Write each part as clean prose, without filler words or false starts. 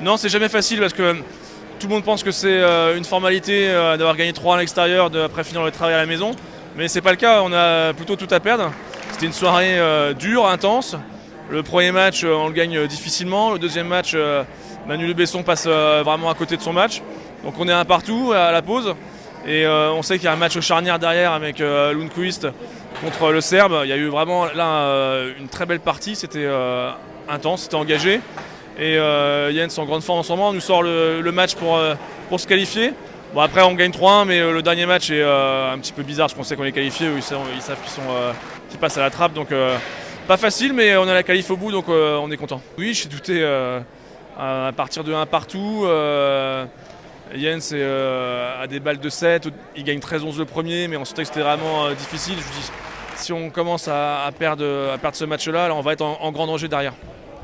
Non, c'est jamais facile parce que tout le monde pense que c'est une formalité d'avoir gagné 3 à l'extérieur après finir le travail à la maison. Mais c'est pas le cas, on a plutôt tout à perdre. C'était une soirée dure, intense. Le premier match, on le gagne difficilement. Le deuxième match, Manu Le Besson passe vraiment à côté de son match. Donc on est un partout à la pause. Et on sait qu'il y a un match charnière derrière avec Lundqvist contre le Serbe. Il y a eu vraiment là une très belle partie, c'était intense, c'était engagé. Et Jens en grande forme en ce moment nous sort le match pour se qualifier. Bon, après on gagne 3-1 mais le dernier match est un petit peu bizarre parce qu'on sait qu'on est qualifié, ils savent qu'ils passent à la trappe. Donc pas facile mais on a la qualif au bout donc on est content. Oui, je suis douté à partir de 1 partout. Jens a des balles de 7, il gagne 13-11 le premier, mais on sentait que c'était vraiment difficile. Je me dis, si on commence à perdre ce match-là, on va être en grand danger derrière.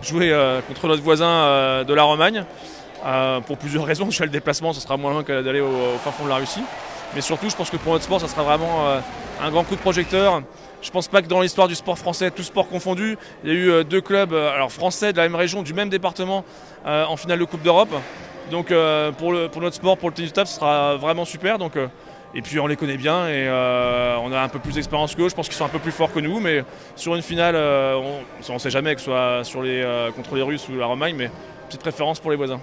Jouer contre notre voisin de la Romagne, pour plusieurs raisons. Déjà le déplacement, ce sera moins loin que d'aller au fin fond de la Russie. Mais surtout, je pense que pour notre sport, ça sera vraiment un grand coup de projecteur. Je pense pas que dans l'histoire du sport français, tout sport confondu, il y a eu 2 clubs français de la même région, du même département, en finale de Coupe d'Europe. Donc pour notre sport, pour le tennis de table, ce sera vraiment super. Donc, et puis on les connaît bien et on a un peu plus d'expérience qu'eux. Je pense qu'ils sont un peu plus forts que nous, mais sur une finale, on ne sait jamais que ce soit contre les Russes ou la Romagne, mais petite préférence pour les voisins.